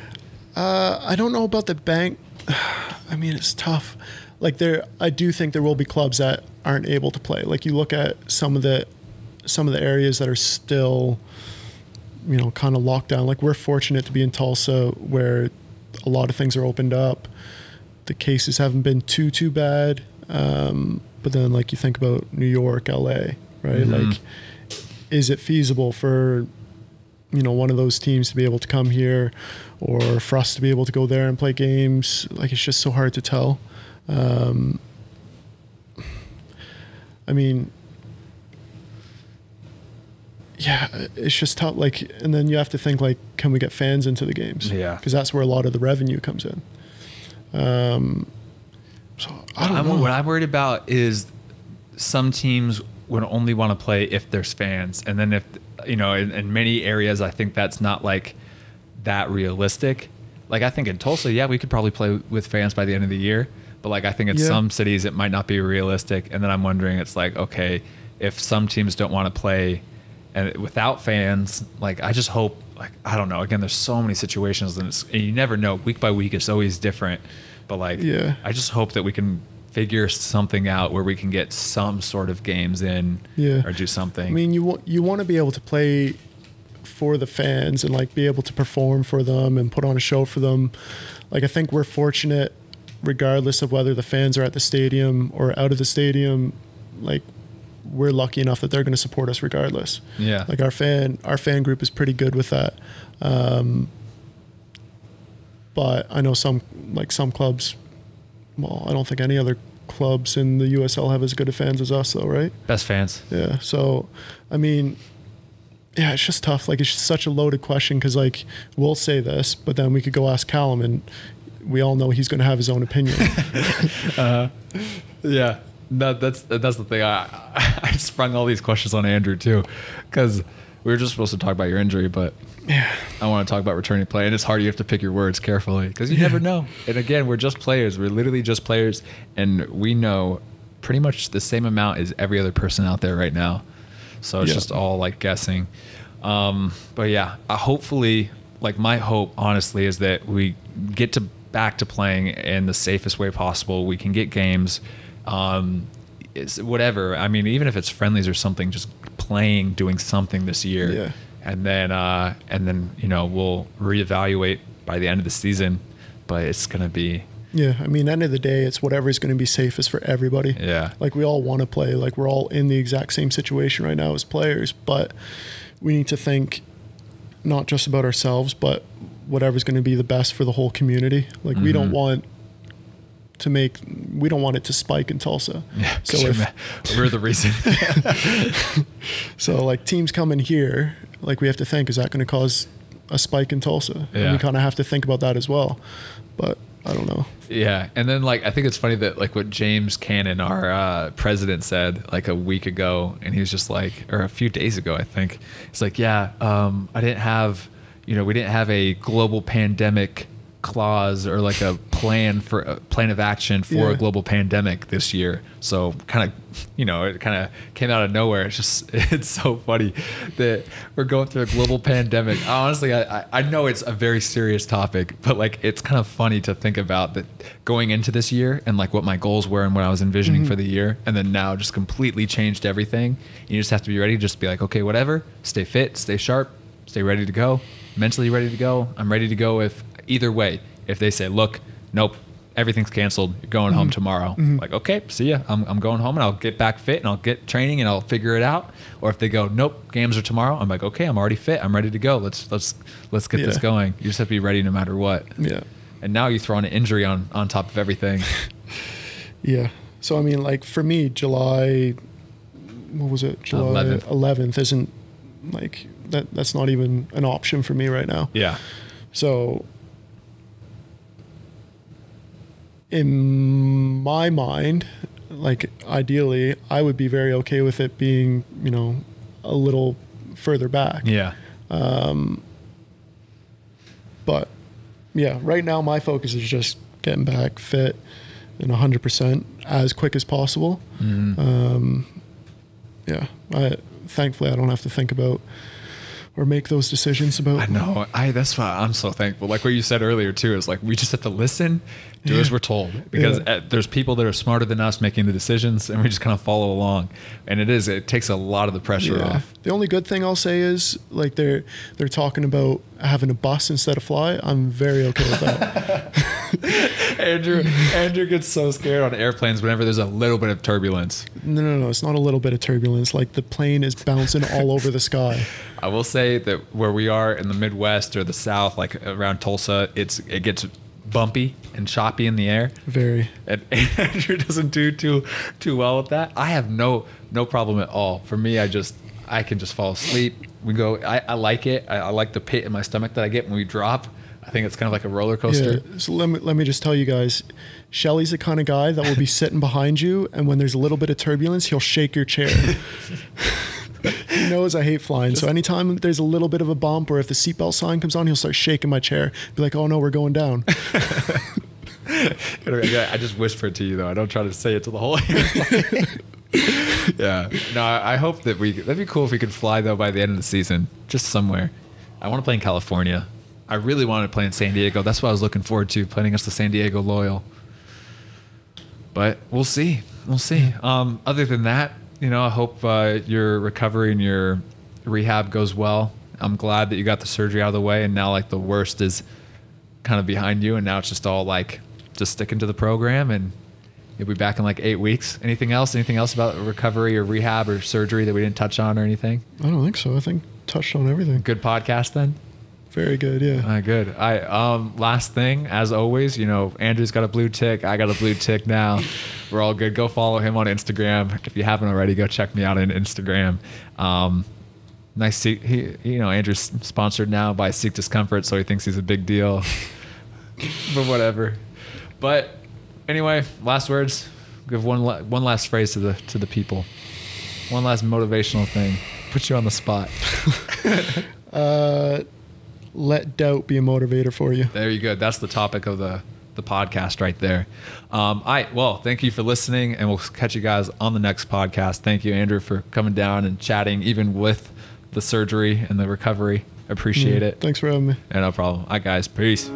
B: I don't know about the bank. I mean, it's tough. Like, I do think there will be clubs that aren't able to play. Like, you look at some of the areas that are still, kind of locked down. Like, we're fortunate to be in Tulsa, where a lot of things are opened up. The cases haven't been too bad. But then, like, you think about New York, LA, right? Like, is it feasible for, one of those teams to be able to come here, or for us to be able to go there and play games? Like, it's just so hard to tell. I mean, yeah, it's just tough. Like, and then you have to think like, can we get fans into the games?
A: Yeah,
B: because that's where a lot of the revenue comes in. So I don't know.
A: What I'm worried about is some teams would only want to play if there's fans, and then if in many areas, I think that's not like that realistic. Like I think in Tulsa, yeah, we could probably play with fans by the end of the year, but like I think in some cities it might not be realistic. And then I'm wondering, it's like, okay, if some teams don't want to play and without fans, like I just hope, like I don't know. Again, there's so many situations, and you never know. Week by week, it's always different. But like, I just hope that we can figure something out where we can get some sort of games in, or do something.
B: I mean, you want to be able to play for the fans and like be able to perform for them and put on a show for them. Like I think we're fortunate, regardless of whether the fans are at the stadium or out of the stadium. Like we're lucky enough that they're going to support us regardless.
A: Yeah.
B: Like our fan group is pretty good with that. But I know some clubs, well, I don't think any other clubs in the USL have as good of fans as us though, right?
A: Best fans.
B: Yeah. So, I mean, yeah, it's just tough. Like it's just such a loaded question because like we'll say this, but then we could go ask Callum and we all know he's going to have his own opinion.
A: Yeah. No, that's the thing. I sprung all these questions on Andrew too, because we were just supposed to talk about your injury, but I want to talk about returning play, and it's hard. You have to pick your words carefully because you never know. And again, we're just players. We're literally just players, and we know pretty much the same amount as every other person out there right now. So it's just all like guessing. But yeah, hopefully, like my hope, honestly, is that we get back to playing in the safest way possible. We can get games. It's whatever. I mean, even if it's friendlies or something, just playing, doing something this year.
B: Yeah.
A: And then we'll reevaluate by the end of the season. But it's gonna be.
B: Yeah, I mean, end of the day, it's whatever's going to be safest for everybody. Yeah. Like we all want to play. Like we're all in the exact same situation right now as players, but we need to think not just about ourselves, but whatever's going to be the best for the whole community. Like we don't want it to spike in Tulsa.
A: Yeah, so we're the reason.
B: So like teams coming here, like we have to think, is that going to cause a spike in Tulsa? Yeah. And we kind of have to think about that as well. But I don't know.
A: Yeah. And then like, I think it's funny that like what James Cannon, our president, said like a week ago, and he was just like, or a few days ago, I think, it's like, we didn't have a global pandemic clause or like a plan of action for a global pandemic this year. So kind of, it kind of came out of nowhere. It's so funny that we're going through a global pandemic. Honestly, I know it's a very serious topic, but like, it's kind of funny to think about that going into this year and like what my goals were and what I was envisioning for the year. And then now just completely changed everything. You just have to be ready to just be like, okay, whatever, stay fit, stay sharp, stay ready to go, mentally ready to go. I'm ready to go with either way. If they say, look, nope, everything's canceled, you're going home tomorrow. Like, okay, see ya. I'm going home and I'll get back fit and I'll get training and I'll figure it out. Or if they go, nope, games are tomorrow, I'm like, okay, I'm already fit. I'm ready to go. Let's get this going. You just have to be ready no matter what. Yeah. And now you throw in an injury on top of everything.
B: Yeah. So I mean, like for me, July 11th isn't like that's not even an option for me right now.
A: Yeah.
B: So in my mind, like ideally, I would be very okay with it being, a little further back.
A: Yeah.
B: But yeah, right now my focus is just getting back fit and 100% as quick as possible. Thankfully I don't have to think about or make those decisions about.
A: I know. That's why I'm so thankful. Like what you said earlier too, is like we just have to listen, do as we're told, because there's people that are smarter than us making the decisions, and we just kind of follow along. And it takes a lot of the pressure off.
B: The only good thing I'll say is like they're talking about having a bus instead of fly. I'm very okay with that.
A: Andrew gets so scared on airplanes whenever there's a little bit of turbulence.
B: No. It's not a little bit of turbulence. Like the plane is bouncing all over the sky.
A: I will say that where we are in the Midwest or the South, like around Tulsa, it gets bumpy and choppy in the air.
B: Very.
A: And Andrew doesn't do too well with that. I have no problem at all. For me, I can just fall asleep we go. I like it. I like the pit in my stomach that I get when we drop. I think it's kind of like a roller coaster.
B: Yeah. So let me just tell you guys, Shelly's the kind of guy that will be sitting behind you, and when there's a little bit of turbulence, he'll shake your chair. He knows I hate flying, so anytime there's a little bit of a bump or if the seatbelt sign comes on, he'll start shaking my chair. Be like, "Oh no, we're going down."
A: I just whisper it to you though. I don't try to say it to the whole airplane. Yeah. No, I hope that that'd be cool if we could fly though by the end of the season, just somewhere. I want to play in California. I really wanted to play in San Diego. That's what I was looking forward to, playing against the San Diego Loyal. But we'll see. We'll see. Other than that, I hope your recovery and your rehab goes well. I'm glad that you got the surgery out of the way, and now like the worst is kind of behind you, and now it's just all like just sticking to the program, and you'll be back in like 8 weeks. Anything else? Anything else about recovery or rehab or surgery that we didn't touch on or anything?
B: I don't think so. I think touched on everything.
A: Good podcast then?
B: Very good, yeah.
A: Good. Last thing, as always, Andrew's got a blue tick. I got a blue tick now. We're all good. Go follow him on Instagram. If you haven't already, go check me out on Instagram. Nice. Andrew's sponsored now by Seek Discomfort, so he thinks he's a big deal. But whatever. But anyway, last words. Give one last phrase to the people. One last motivational thing. Put you on the spot.
B: Let doubt be a motivator for you.
A: There you go. That's the topic of the podcast right there. Well, thank you for listening, and we'll catch you guys on the next podcast. Thank you, Andrew, for coming down and chatting, even with the surgery and the recovery. Appreciate it.
B: Thanks for having me.
A: Yeah, no problem. All right, guys. Peace.